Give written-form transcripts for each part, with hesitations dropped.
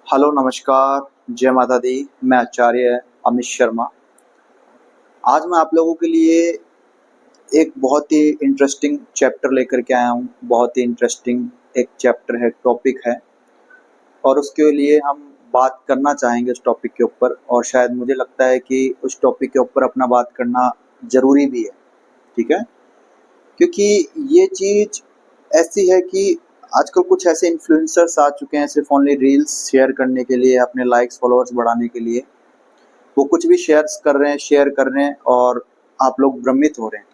Hello नमस्कार। जय माता दी। मैं आचार्य अमित शर्मा। आज मैं आप लोगों के लिए एक बहुत ही इंटरेस्टिंग चैप्टर लेकर के आया हूँ। बहुत ही इंटरेस्टिंग एक चैप्टर है, टॉपिक है, और उसके लिए हम बात करना चाहेंगे उस टॉपिक के ऊपर। और शायद मुझे लगता है कि उस टॉपिक के ऊपर अपना बात करना ज़रूरी भी है। ठीक है, क्योंकि ये चीज़ ऐसी है कि आजकल कुछ ऐसे इन्फ्लुएंसर्स आ चुके हैं सिर्फ ओनली रील्स शेयर करने के लिए, अपने लाइक्स फॉलोअर्स बढ़ाने के लिए। वो कुछ भी शेयर कर रहे हैं और आप लोग भ्रमित हो रहे हैं।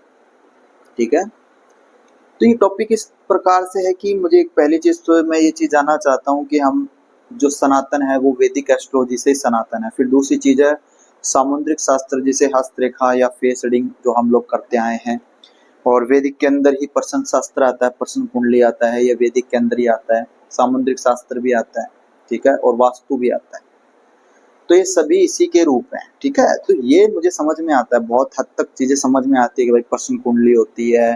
ठीक है, तो ये टॉपिक इस प्रकार से है कि मुझे एक पहली चीज़ तो मैं ये चीज़ जानना चाहता हूँ कि हम जो सनातन है वो वैदिक एस्ट्रोलॉजी से ही सनातन है। फिर दूसरी चीज़ है सामुद्रिक शास्त्र, जिसे हस्तरेखा या फेस रीडिंग जो हम लोग करते आए हैं। और वैदिक के अंदर ही प्रश्न शास्त्र आता है, प्रश्न कुंडली आता है, ये वैदिक के अंदर ही आता है। सामुद्रिक शास्त्र भी आता है, ठीक है, और वास्तु भी आता है। तो ये सभी इसी के रूप हैं। ठीक है, तो ये मुझे समझ में आता है, बहुत हद तक चीजें समझ में आती है कि भाई प्रश्न कुंडली होती है,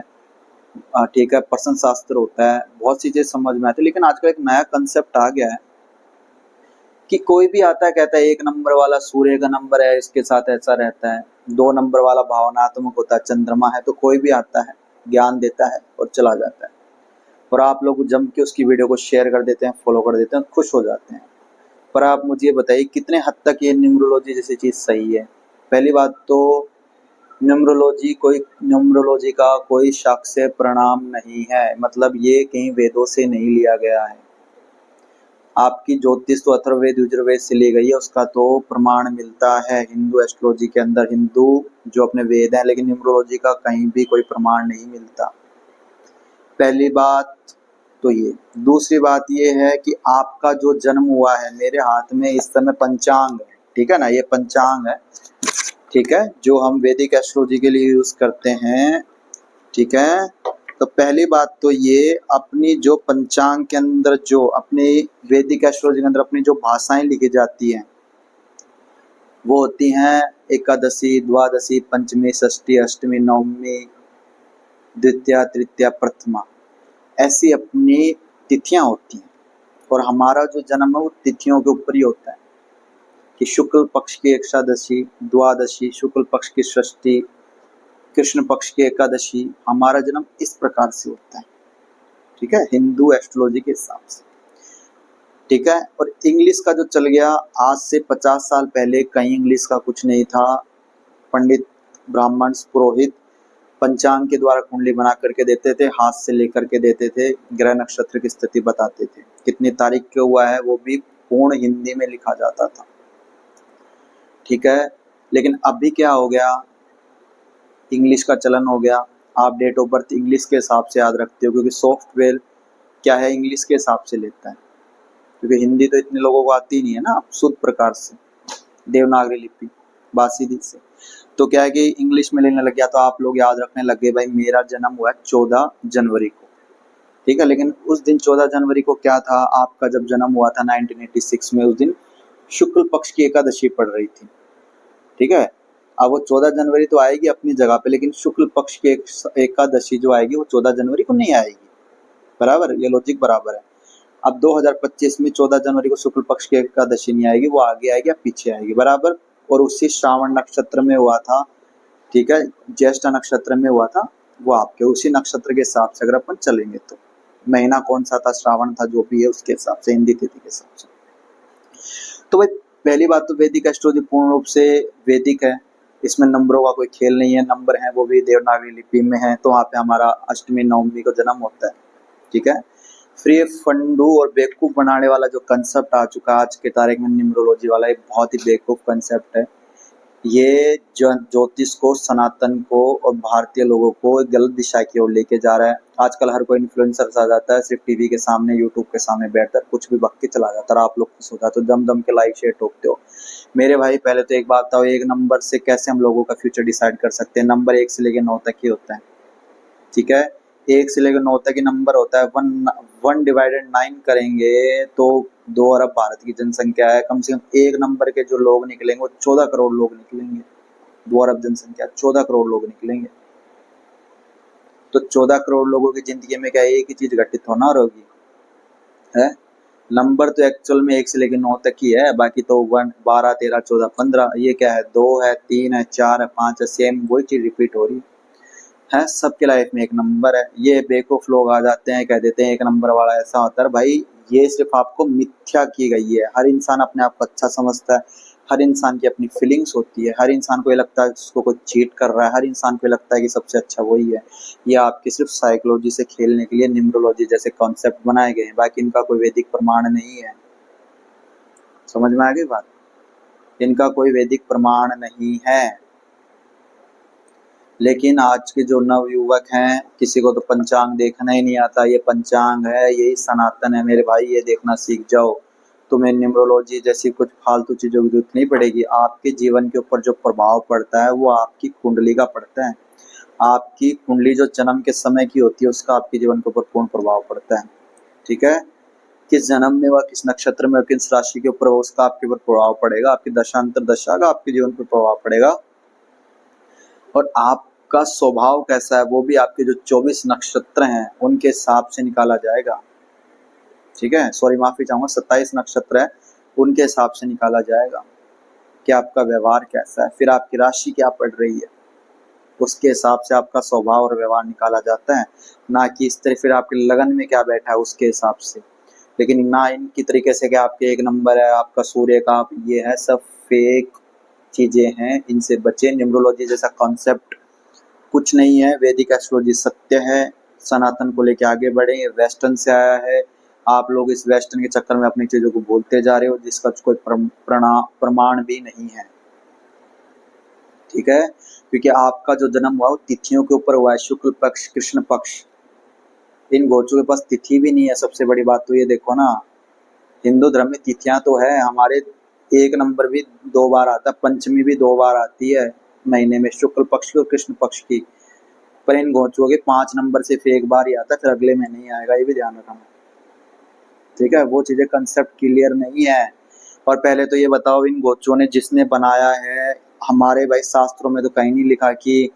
ठीक है, प्रश्न शास्त्र होता है, बहुत सी चीजें समझ में आती है। लेकिन आजकल एक नया कंसेप्ट आ गया है कि कोई भी आता है कहता है एक नंबर वाला सूर्य का नंबर है, इसके साथ ऐसा रहता है। दो नंबर वाला भावनात्मक होता है, चंद्रमा है। तो कोई भी आता है, ज्ञान देता है और चला जाता है, और आप लोग जम के उसकी वीडियो को शेयर कर देते हैं, फॉलो कर देते हैं, खुश हो जाते हैं। पर आप मुझे ये बताइए कितने हद तक ये न्यूमरोलॉजी जैसी चीज सही है। पहली बात तो न्यूमरोलॉजी का कोई साक्ष्य प्रमाण नहीं है, मतलब ये कहीं वेदों से नहीं लिया गया है। आपकी ज्योतिष तो अथर्ववेद यजुर्वेद से ली गई है, उसका तो प्रमाण मिलता है हिंदू एस्ट्रोलॉजी के अंदर, हिंदू जो अपने वेद हैं। लेकिन न्यूमरोलॉजी का कहीं भी कोई प्रमाण नहीं मिलता। पहली बात तो ये। दूसरी बात ये है कि आपका जो जन्म हुआ है, मेरे हाथ में इस समय पंचांग है, ठीक है ना, ये पंचांग है, ठीक है, जो हम वैदिक एस्ट्रोलॉजी के लिए यूज करते हैं। ठीक है, तो पहली बात तो ये, अपनी जो पंचांग के अंदर जो अपनी वैदिक एस्ट्रोलॉजी के अंदर अपनी जो भाषाएं लिखी जाती हैं वो होती हैं एकादशी, द्वादशी, पंचमी, षष्ठी, अष्टमी, नवमी, द्वितीया, तृतीया, प्रथमा, ऐसी अपनी तिथियां होती हैं। और हमारा जो जन्म है वो तिथियों के ऊपर ही होता है कि शुक्ल पक्ष की एकादशी, द्वादशी, शुक्ल पक्ष की षष्ठी, कृष्ण पक्ष की एकादशी, हमारा जन्म इस प्रकार से होता है। ठीक है, हिंदू एस्ट्रोलॉजी के हिसाब से। ठीक है, और इंग्लिश का जो चल गया, आज से 50 साल पहले कहीं इंग्लिश का कुछ नहीं था। पंडित, ब्राह्मण, पुरोहित पंचांग के द्वारा कुंडली बना करके देते थे, हाथ से लेकर के देते थे, ग्रह नक्षत्र की स्थिति बताते थे, कितनी तारीख के हुआ है वो भी पूर्ण हिंदी में लिखा जाता था। ठीक है, लेकिन अभी क्या हो गया, इंग्लिश का चलन हो गया। आप डेट ऑफ बर्थ इंग्लिश के हिसाब से याद रखते हो, क्योंकि सॉफ्टवेयर क्या है, इंग्लिश के हिसाब से लेता है, क्योंकि हिंदी तो इतने लोगों को आती नहीं है ना शुद्ध प्रकार से, देवनागरी लिपि, बासीदी से। तो क्या है कि इंग्लिश में लेने लग गया, तो आप लोग याद रखने लग गए भाई मेरा जन्म हुआ है 14 जनवरी को। ठीक है, लेकिन उस दिन 14 जनवरी को क्या था, आपका जब जन्म हुआ था 1986 में, उस दिन शुक्ल पक्ष की एकादशी पड़ रही थी। ठीक है, अब वो 14 जनवरी तो आएगी अपनी जगह पे, लेकिन शुक्ल पक्ष की एकादशी जो आएगी वो 14 जनवरी को नहीं आएगी। बराबर, ये लॉजिक बराबर है। अब 2025 में 14 जनवरी को शुक्ल पक्ष की एकादशी नहीं आएगी, वो आगे आएगी या पीछे आएगी। बराबर, और उसी श्रावण नक्षत्र में हुआ था। ठीक है, ज्येष्ठ नक्षत्र में हुआ था, वो आपके उसी नक्षत्र के हिसाब से अगर अपन चलेंगे तो महीना कौन सा था, श्रावण था, जो भी है उसके हिसाब से, हिंदी तिथि के हिसाब से। तो भाई पहली बात तो वैदिक एस्ट्रोलॉजी पूर्ण रूप से वैदिक है, इसमें नंबरों का कोई खेल नहीं है। नंबर है वो भी देवनागरी लिपि में है, तो वहाँ पे हमारा अष्टमी नवमी को जन्म होता है। ठीक है, फिर ये फंडू और बेवकूफ बनाने वाला जो कंसेप्ट आ चुका है आज के तारीख में, न्यूमरोलॉजी वाला, एक बहुत ही बेवकूफ कंसेप्ट है। ये ज्योतिष को, सनातन को और भारतीय लोगों को एक गलत दिशा की ओर लेके जा रहा है। आजकल हर कोई इन्फ्लुएंसर आ जाता है, सिर्फ टीवी के सामने, यूट्यूब के सामने बैठकर कुछ भी बक के चला जाता है, आप लोग खुश हो जाते हो, दम दम के लाइक शेयर ठोकते हो। मेरे भाई पहले तो एक बात बताओ, एक नंबर से कैसे हम लोगों का फ्यूचर डिसाइड कर सकते हैं? नंबर 1 से लेकर 9 तक ही होता है। ठीक है, 1 से लेकर 9 तक ही नंबर होता है। 1/9 करेंगे तो 2 अरब भारत की जनसंख्या है, कम से कम एक नंबर के जो लोग निकलेंगे वो 14 करोड़ लोग निकलेंगे। 2 अरब जनसंख्या, 14 करोड़ लोग निकलेंगे। तो 14 करोड़ लोगों की जिंदगी में क्या एक ही चीज घटित होना होगी है? नंबर तो एक्चुअल में 1 से लेकर 9 तक ही है, बाकी तो 1 12 13 14 15। ये क्या है, 2 है, 3 है, 4 है, 5 है, सेम वही चीज रिपीट हो रही है। सबके लाइफ में एक नंबर है। ये बेवकूफ लोग आ जाते हैं, कह देते हैं एक नंबर वाला ऐसा होता है। भाई ये सिर्फ आपको मिथ्या की गई है। हर इंसान अपने आप को अच्छा समझता है, हर इंसान की अपनी फीलिंग्स होती है, हर इंसान को ये लगता है उसको कोई चीट कर रहा है, हर इंसान को ये लगता है कि सबसे अच्छा वही है। ये आपके सिर्फ साइकोलॉजी से खेलने के लिए न्यूमरोलॉजी जैसे कॉन्सेप्ट बनाए गए हैं, बाकी इनका कोई वैदिक प्रमाण नहीं है। समझ में आ गई बात? इनका कोई वैदिक प्रमाण नहीं है। लेकिन आज के जो नवयुवक हैं, किसी को तो पंचांग देखना ही नहीं आता। ये पंचांग है, यही सनातन है मेरे भाई, ये देखना सीख जाओ। तुम्हें न्यूमरोलॉजी जैसी कुछ फालतू चीजों की जरूरत नहीं पड़ेगी। आपके जीवन के ऊपर जो प्रभाव पड़ता है वो आपकी कुंडली का पड़ता है। आपकी कुंडली जो जन्म के समय की होती है उसका आपके जीवन के ऊपर पूर्ण प्रभाव पड़ता है। ठीक है, किस जन्म में वह, किस नक्षत्र में, किस राशि के ऊपर उसका आपके ऊपर प्रभाव पड़ेगा, आपकी दशांतर दशा का आपके जीवन पर प्रभाव पड़ेगा। और आपका स्वभाव कैसा है वो भी आपके जो 24 नक्षत्र हैं उनके हिसाब से निकाला जाएगा। ठीक है, सॉरी माफी चाहूंगा, 27 नक्षत्र है उनके हिसाब से निकाला जाएगा कि आपका व्यवहार कैसा है। फिर आपकी राशि क्या पड़ रही है उसके हिसाब से आपका स्वभाव और व्यवहार निकाला जाता है, ना कि इस तरह फिर आपके लगन में क्या बैठा है उसके हिसाब से। लेकिन ना इनकी तरीके से कि आपके 1 नंबर है, आपका सूर्य का, ये है सब फेक चीजें हैं, इनसे बचे। न्यूमरोलॉजी जैसा कॉन्सेप्ट कुछ नहीं है। वैदिक एस्ट्रोलॉजी सत्य है। सनातन को लेके आगे बढ़े। वेस्टर्न से आया है, आप लोग इस वेस्टर्न के चक्कर में अपनी चीजों को बोलते जा रहे हो जिसका कोई प्रमाण भी नहीं है। ठीक है, क्योंकि आपका जो जन्म हुआ वो तिथियों के ऊपर हुआ है, शुक्ल पक्ष, कृष्ण पक्ष। इन गोचों के पास तिथि भी नहीं है। सबसे बड़ी बात तो ये देखो ना, हिंदू धर्म में तिथियां तो है, हमारे 1 नंबर भी 2 बार आता है, पंचमी भी 2 बार आती है महीने में, शुक्ल पक्ष की और कृष्ण पक्ष की। पर इन गोचुओं के 5 नंबर सिर्फ 1 बार ही आता है, फिर अगले में नहीं आएगा, ये भी ध्यान रखना। ठीक है, वो चीजें कंसेप्ट क्लियर नहीं है। और पहले तो ये बताओ, इन गोचुओं ने जिसने बनाया है, हमारे भाई शास्त्रों में तो कहीं नहीं लिखा कि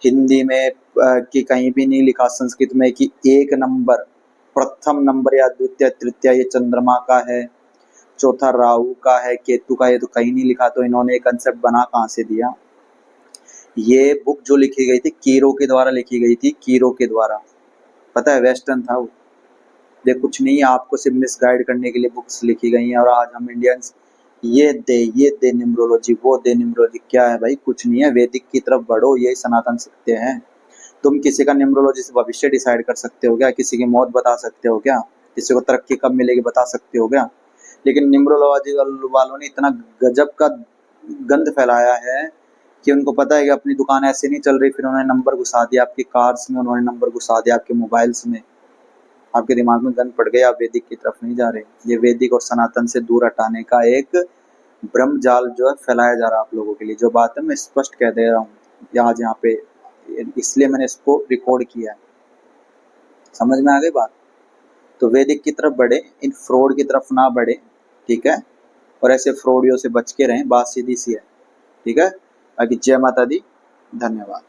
हिंदी में कि कहीं भी नहीं लिखा संस्कृत में कि 1 नंबर, प्रथम नंबर या द्वितीय तृतीय ये चंद्रमा का है, चौथा राहु का है, केतु का, ये तो कहीं नहीं लिखा। तो इन्होंने एक कंसेप्ट बना कहाँ से दिया? ये बुक जो लिखी गई थी कीरो के द्वारा लिखी गई थी, कीरो के द्वारा। पता है, वेस्टर्न था वो। ये कुछ नहीं है, आपको सिर्फ मिसगाइड करने के लिए बुक्स लिखी गई हैं। और आज हम इंडियंस ये दे न्यूमरोलॉजी, वो दे न्यूमरोलॉजी, क्या है भाई? कुछ नहीं है। वैदिक की तरफ बढ़ो, यही सनातन सत्य है। तुम किसी का न्यूमरोलॉजी से भविष्य डिसाइड कर सकते हो क्या? किसी की मौत बता सकते हो क्या? किसी को तरक्की कब मिलेगी बता सकते हो क्या? लेकिन न्यूमरोलॉजी वालों ने इतना गजब का गंद फैलाया है कि उनको पता है कि अपनी दुकान ऐसे नहीं चल रही, फिर उन्होंने नंबर घुसा दिया आपकी कार्स में, उन्होंने नंबर घुसा दिया आपके मोबाइल्स में। आपके दिमाग में गंद पड़ गया, आप वैदिक की तरफ नहीं जा रहे। ये वैदिक और सनातन से दूर हटाने का एक ब्रह्म जाल जो है फैलाया जा रहा है आप लोगों के लिए। जो बात है मैं स्पष्ट कह दे रहा हूँ आज यहाँ पे, इसलिए मैंने इसको रिकॉर्ड किया है। समझ में आ गई बात? तो वैदिक की तरफ बढ़े, इन फ्रॉड की तरफ ना बढ़े। ठीक है, और ऐसे फ्रॉडियों से बच के रहें, बात सीधी सी है। ठीक है, बाकी जय माता दी, धन्यवाद।